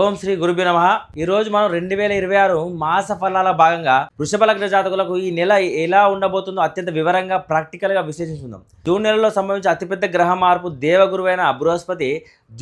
ఓం శ్రీ గురుభ్యో నమః. ఈ రోజు మనం 2026 మాస ఫలాల భాగంగా వృషభ లగ్న జాతకులకు ఈ నెల ఎలా ఉండబోతుందో అత్యంత వివరంగా ప్రాక్టికల్ గా విశ్లేషించుకుందాం. జూన్ నెలలో సంభవించే అతిపెద్ద గ్రహ మార్పు దేవగురువైన బృహస్పతి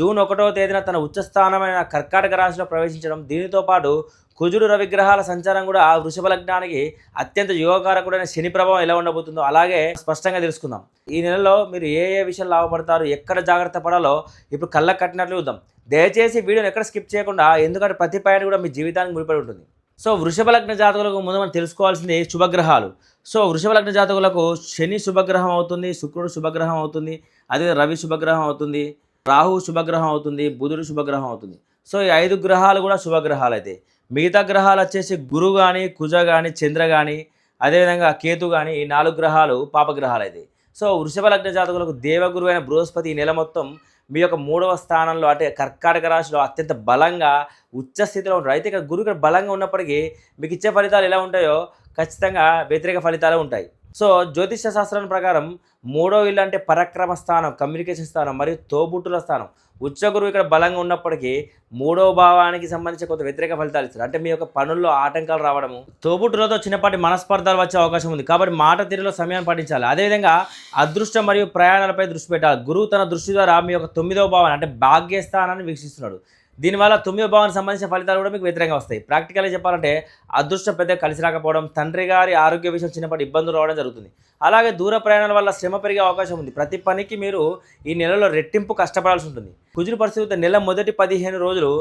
జూన్ 1వ తేదీన తన ఉచ్చస్థానమైన కర్కాటక రాశిలో ప్రవేశించడం, దీనితో పాటు కుజుడు రవి గ్రహాల సంచారం కూడా వృషభ లగ్నానికి అత్యంత యోగకారకుడైన శని ప్రభావం ఎలా ఉండబోతుందో అలాగే స్పష్టంగా తెలుసుకుందాం. ఈ నెలలో మీరు ఏ విషయాలు లాభపడతారు, ఎక్కడ జాగ్రత్త పడాలో ఇప్పుడు కళ్ళకు కట్టినట్లు చూద్దాం. దయచేసి వీడియోని ఎక్కడ స్కిప్ చేయకుండా, ఎందుకంటే ప్రతి పాయింట్ కూడా మీ జీవితానికి ముడిపడి ఉంటుంది. సో వృషభ లగ్న జాతకులకు ముందు మనం తెలుసుకోవాల్సింది శుభగ్రహాలు. సో వృషభ లగ్న జాతకులకు శని శుభగ్రహం అవుతుంది, శుక్రుడు శుభగ్రహం అవుతుంది, అదే రవి శుభగ్రహం అవుతుంది, రాహు శుభగ్రహం అవుతుంది, బుధుడు శుభగ్రహం అవుతుంది. సో ఈ 5 గ్రహాలు కూడా శుభగ్రహాలు అయితే మిగతా గ్రహాలు వచ్చేసి గురు కానీ, కుజ కానీ, చంద్ర కానీ, అదేవిధంగా కేతు కానీ, ఈ 4 గ్రహాలు పాపగ్రహాలు అయితే. సో వృషభ లగ్న జాతకులకు దేవగురు అయిన బృహస్పతి ఈ నెల మొత్తం మీ యొక్క 3వ స్థానంలో అంటే కర్కాటక రాశిలో అత్యంత బలంగా ఉచ్చ స్థితిలో ఉంటారు. అయితే ఇక్కడ గురువు ఇక్కడ బలంగా ఉన్నప్పటికీ మీకు ఇచ్చే ఫలితాలు ఎలా ఉంటాయో ఖచ్చితంగా వ్యతిరేక ఫలితాలు ఉంటాయి. సో జ్యోతిష శాస్త్రం ప్రకారం 3వ ఇల్లు అంటే పరాక్రమ స్థానం, కమ్యూనికేషన్ స్థానం మరియు తోబుట్టుల స్థానం. ఉచ్చ గురువు ఇక్కడ బలంగా ఉన్నప్పటికీ 3వ భావానికి సంబంధించి కొంత వ్యతిరేక ఫలితాలు ఇస్తారు. అంటే మీ యొక్క పనుల్లో ఆటంకాలు రావడము, తోబుట్టులతో చిన్నపాటి మనస్పర్ధాలు వచ్చే అవకాశం ఉంది. కాబట్టి మాట తీరులో సమయాన్ని పాటించాలి. అదేవిధంగా అదృష్టం మరియు ప్రయాణాలపై దృష్టి పెట్టాలి. గురువు తన దృష్టి ద్వారా మీ యొక్క 9వ భావాన్ని అంటే భాగ్యస్థానాన్ని వీక్షిస్తున్నాడు. దీనివల్ల 9వ భావానికి సంబంధించిన ఫలితాలు కూడా మీకు వ్యతిరేకంగా వస్తాయి. ప్రాక్టికల్గా చెప్పాలంటే అదృష్టం పెద్దగా కలిసి రాకపోవడం, తండ్రి గారి ఆరోగ్య విషయం చిన్నపాటి ఇబ్బందులు రావడం జరుగుతుంది. అలాగే దూర ప్రయాణాల వల్ల శ్రమ పెరిగే అవకాశం ఉంది. ప్రతి పనికి మీరు ఈ నెలలో రెట్టింపు కష్టపడాల్సి ఉంటుంది. కుజుని పరిస్థితి నెల మొదటి 15 రోజులు,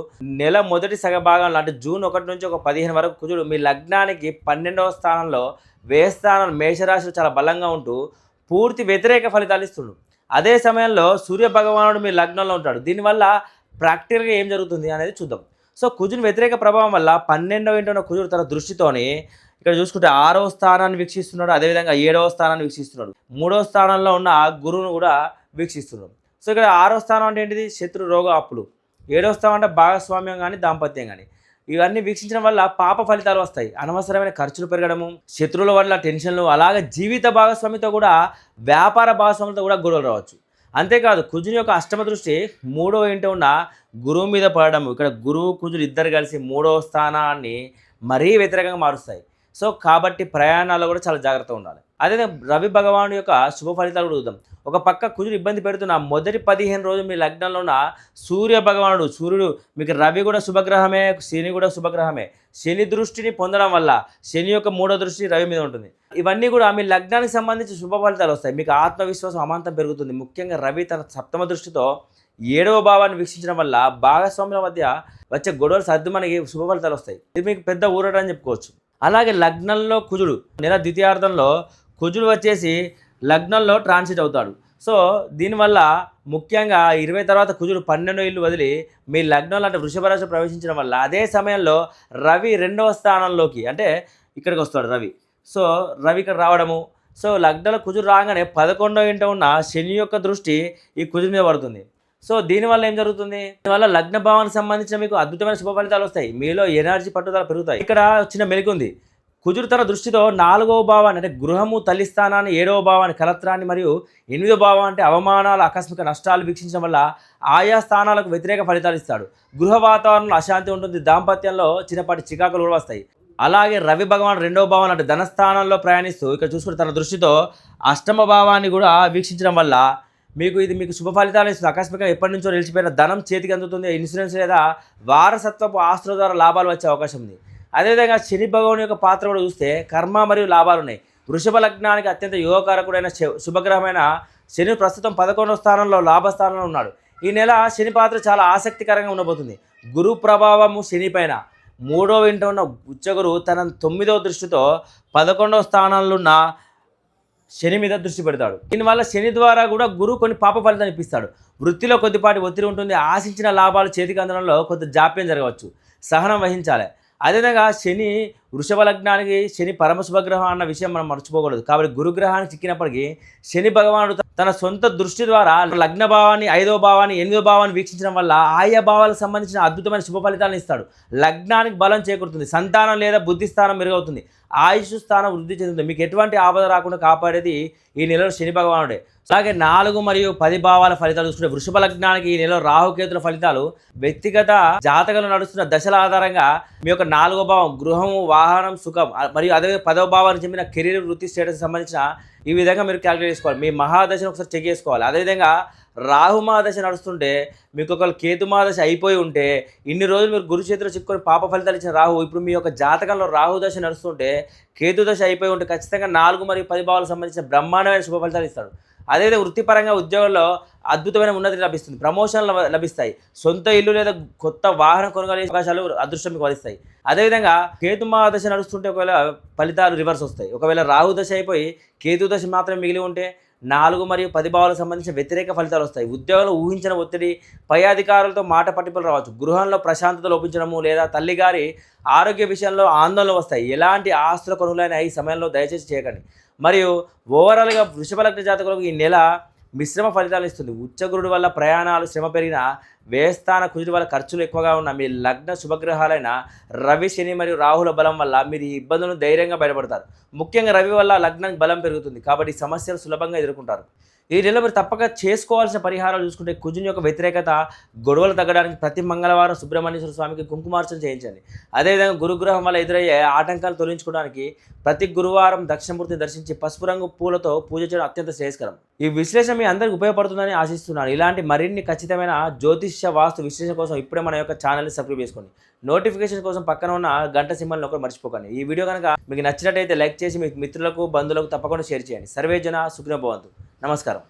నెల మొదటి సగ భాగంలో అంటే జూన్ 1 నుంచి ఒక 15 వరకు కుజుడు మీ లగ్నానికి 12వ స్థానంలో, వ్యయ స్థానంలో మేషరాశిలో చాలా బలంగా ఉంటూ పూర్తి వ్యతిరేక ఫలితాలు ఇస్తుండు. అదే సమయంలో సూర్య భగవానుడు మీ లగ్నంలో ఉంటాడు. దీనివల్ల ప్రాక్టికల్గా ఏం జరుగుతుంది అనేది చూద్దాం. సో కుజుని వ్యతిరేక ప్రభావం వల్ల 12వ ఇంటి ఉన్న కుజుడు తన దృష్టితోని ఇక్కడ చూసుకుంటే 6వ స్థానాన్ని వీక్షిస్తున్నాడు, అదేవిధంగా 7వ స్థానాన్ని వీక్షిస్తున్నాడు, 3వ స్థానంలో ఉన్న గురువును కూడా వీక్షిస్తున్నాడు. సో ఇక్కడ 6వ స్థానం అంటే ఏంటిది? శత్రు రోగ అప్పులు. 7వ స్థానం అంటే భాగస్వామ్యం కానీ, దాంపత్యం కానీ. ఇవన్నీ వీక్షించడం వల్ల పాప ఫలితాలు వస్తాయి. అనవసరమైన ఖర్చులు పెరగడము, శత్రువుల వల్ల టెన్షన్లు, అలాగే జీవిత భాగస్వామితో కూడా, వ్యాపార భాగస్వామితో కూడా గొడవలు రావచ్చు. అంతేకాదు కుజుని యొక్క అష్టమ దృష్టి 3వ ఇంట ఉన్న గురువు మీద పడడం, ఇక్కడ గురువు కుజుడు ఇద్దరు కలిసి 3వ స్థానాన్ని మరీ వ్యతిరేకంగా మారుస్తాయి. సో కాబట్టి ప్రయాణాల్లో కూడా చాలా జాగ్రత్తగా ఉండాలి. అదే రవి భగవాను యొక్క శుభ ఫలితాలు కూడా చూద్దాం. ఒక పక్క కుజుడు ఇబ్బంది పెడుతున్న మొదటి 15 రోజులు మీ లగ్నంలో ఉన్న సూర్య భగవానుడు, సూర్యుడు మీకు రవి కూడా శుభగ్రహమే, శని కూడా శుభగ్రహమే. శని దృష్టిని పొందడం వల్ల శని యొక్క 3వ దృష్టి రవి మీద ఉంటుంది. ఇవన్నీ కూడా మీ లగ్నానికి సంబంధించి శుభ ఫలితాలు వస్తాయి. మీకు ఆత్మవిశ్వాసం అమాంతం పెరుగుతుంది. ముఖ్యంగా రవి తన 7వ దృష్టితో 7వ భావాన్ని వీక్షించడం వల్ల భాగస్వాముల మధ్య వచ్చే గొడవలు సర్దు మనకి శుభ ఫలితాలు వస్తాయి. ఇది మీకు పెద్ద ఊరట అని చెప్పుకోవచ్చు. అలాగే లగ్నంలో కుజుడు నెల ద్వితీయార్థంలో కుజుడు వచ్చేసి లగ్నంలో ట్రాన్సిట్ అవుతాడు. సో దీనివల్ల ముఖ్యంగా 20 తర్వాత కుజుడు 12వ ఇల్లు వదిలి మీ లగ్నంలో అంటే వృషభ రాశిలో ప్రవేశించడం వల్ల అదే సమయంలో రవి 2వ స్థానంలోకి అంటే ఇక్కడికి వస్తాడు రవి. సో రవి ఇక్కడ రావడము, సో లగ్నంలో కుజుడు రాగానే 11వ ఇంట ఉన్న శని యొక్క దృష్టి ఈ కుజుడి మీద పడుతుంది. సో దీనివల్ల ఏం జరుగుతుంది? దీనివల్ల లగ్న భావానికి సంబంధించిన మీకు అద్భుతమైన శుభ ఫలితాలు వస్తాయి. మీలో ఎనర్జీ పట్టుదల పెరుగుతాయి. ఇక్కడ చిన్న మెలికుంది. కుజుడు తన దృష్టితో 4వ భావాన్ని అంటే గృహము, తల్లి స్థానాన్ని, 7వ భావాన్ని కలత్రాన్ని మరియు 8వ భావం అంటే అవమానాలు, ఆకస్మిక నష్టాలు వీక్షించడం వల్ల ఆయా స్థానాలకు వ్యతిరేక ఫలితాలు ఇస్తాడు. గృహ వాతావరణంలో అశాంతి ఉంటుంది. దాంపత్యంలో చిన్నపాటి చికాకులు కూడా వస్తాయి. అలాగే రవి భగవాన్ 2వ భావాన్ని అంటే ధనస్థానంలో ప్రయాణిస్తూ ఇక్కడ చూసుకుంటే తన దృష్టితో 8వ భావాన్ని కూడా వీక్షించడం వల్ల మీకు శుభ ఫలితాలు ఇస్తుంది. ఆకస్మికంగా ఎప్పటి నుంచో నిలిచిపోయిన ధనం చేతికి అందుతుంది. ఇన్సూరెన్స్ లేదా వారసత్వపు ఆస్తుల ద్వారా లాభాలు వచ్చే అవకాశం ఉంది. అదేవిధంగా శని భగవాన్ యొక్క పాత్ర కూడా చూస్తే కర్మ మరియు లాభాలు ఉన్నాయి. వృషభ లగ్నానికి అత్యంత యోగకారకుడైన శుభగ్రహమైన శని ప్రస్తుతం 11వ స్థానంలో లాభస్థానంలో ఉన్నాడు. ఈ నెల శని పాత్ర చాలా ఆసక్తికరంగా ఉండబోతుంది. గురు ప్రభావము శని పైన 3వ ఇంట ఉన్న ఉచ్చగురు తన 9వ దృష్టితో 11వ స్థానంలో ఉన్న శని మీద దృష్టి పెడతాడు. దీనివల్ల శని ద్వారా కూడా గురువు కొన్ని పాప ఫలితాన్ని ఇప్పిస్తాడు. వృత్తిలో కొద్దిపాటి ఒత్తిడి ఉంటుంది. ఆశించిన లాభాలు చేతికి అందడంలో కొంత జాప్యం జరగవచ్చు. సహనం వహించాలి. అదేవిధంగా శని వృషభ లగ్నానికి శని పరమశుభగ్రహం అన్న విషయం మనం మర్చిపోకూడదు. కాబట్టి గురుగ్రహానికి చిక్కినప్పటికీ శని భగవానుడు తన సొంత దృష్టి ద్వారా లగ్న భావాన్ని, 5వ భావాన్ని, 8వ భావాన్ని వీక్షించడం వల్ల ఆయా భావాలకు సంబంధించిన అద్భుతమైన శుభ ఫలితాలను ఇస్తాడు. లగ్నానికి బలం చేకూరుతుంది, సంతానం లేదా బుద్ధి స్థానం మెరుగవుతుంది, ఆయుష్ స్థానం వృద్ధి చెందుతుంది. మీకు ఎటువంటి ఆపద రాకుండా కాపాడేది ఈ నెలలో శని భగవానుడే. అలాగే 4 మరియు 10 భావాల ఫలితాలు చూసుకుంటే వృషభ లగ్నానికి ఈ నెలలో రాహుకేతుల ఫలితాలు వ్యక్తిగత జాతకంలో నడుస్తున్న దశల ఆధారంగా మీ యొక్క 4వ భావం గృహము, వాహనం, సుఖం మరియు అదే 10వ భావానికి చెందిన కెరీర్, వృత్తి స్టేటస్ సంబంధించిన ఈ విధంగా మీరు క్యాలిక్యులేట్ చేసుకోవాలి. మీ మహాదశను ఒకసారి చెక్ చేసుకోవాలి. అదేవిధంగా రాహు మహాదశ నడుస్తుంటే మీకు ఒకవేళ కేతు మహాదశ అయిపోయి ఉంటే ఇన్ని రోజులు మీరు గురు చేతిలో చిక్కుకొని పాప ఫలితాలు ఇచ్చిన రాహు ఇప్పుడు మీ యొక్క జాతకంలో రాహు దశ నడుస్తుంటే కేతు దశ అయిపోయి ఉంటే ఖచ్చితంగా 4 మరియు 10 భావాలకు సంబంధించిన బ్రహ్మాండమైన శుభ ఫలితాలు ఇస్తాడు. అదేవిధంగా వృత్తిపరంగా ఉద్యోగంలో అద్భుతమైన ఉన్నతి లభిస్తుంది, ప్రమోషన్లు లభిస్తాయి, సొంత ఇల్లు లేదా కొత్త వాహనం కొనుగోలు అవకాశాలు అదృష్టం మీకు వరిస్తాయి. అదేవిధంగా కేతు మహాదశ నడుస్తుంటే ఒకవేళ ఫలితాలు రివర్స్ వస్తాయి. ఒకవేళ రాహు దశ అయిపోయి కేతు దశ మాత్రమే మిగిలి ఉంటే 4 మరియు 10 భావాలకు సంబంధించిన వ్యతిరేక ఫలితాలు వస్తాయి. ఉద్యోగంలో ఊహించిన ఒత్తిడి, పై అధికారులతో మాట పట్టింపులు రావచ్చు, గృహంలో ప్రశాంతత లోపించడము లేదా తల్లిగారి ఆరోగ్య విషయంలో ఆందోళనలు వస్తాయి. ఎలాంటి ఆస్తుల కొనుగోలైన ఈ సమయంలో దయచేసి చేయకండి. మరియు ఓవరాల్గా వృషభ లగ్న జాతకులకు ఈ నెల మిశ్రమ ఫలితాలు ఇస్తుంది. ఉచ్చగురుడు వల్ల ప్రయాణాలు, శ్రమ పెరిగిన వ్యయస్థాన కుజుడి వల్ల ఖర్చులు ఎక్కువగా ఉన్న మీ లగ్న శుభగ్రహాలైన రవి, శని మరియు రాహుల బలం వల్ల మీరు ఈ ఇబ్బందులను ధైర్యంగా బయటపడతారు. ముఖ్యంగా రవి వల్ల లగ్నానికి బలం పెరుగుతుంది కాబట్టి సమస్యలు సులభంగా ఎదుర్కొంటారు. ఈ నెలలో మీరు తప్పక చేసుకోవాల్సిన పరిహారాలు చూసుకుంటే కుజుని యొక్క వ్యతిరేకత, గొడవలు తగ్గడానికి ప్రతి మంగళవారం సుబ్రహ్మణ్యేశ్వర స్వామికి కుంకుమార్చన చేయించండి. అదేవిధంగా గురుగ్రహం వల్ల ఎదురయ్యే ఆటంకాలు తొలగించుకోవడానికి ప్రతి గురువారం దక్షిణమూర్తిని దర్శించి పసుపు రంగు పూలతో పూజ చేయడం అత్యంత శ్రేయస్కరం. ఈ విశ్లేషణ మీ అందరికీ ఉపయోగపడుతుందని ఆశిస్తున్నాను. ఇలాంటి మరిన్ని ఖచ్చితమైన జ్యోతిష్య వాస్తు విశ్లేషణ కోసం ఇప్పుడే మన యొక్క ఛానల్ని సబ్స్క్రైబ్ చేసుకోండి. నోటిఫికేషన్ కోసం పక్కన ఉన్న గంట సింబల్ని ఒకటి మర్చిపోకండి. ఈ వీడియో కనుక మీకు నచ్చినట్టయితే లైక్ చేసి మీ మిత్రులకు, బంధువులకు తప్పకుండా షేర్ చేయండి. సర్వే జన సుఖినో భవంతు. నమస్కారం.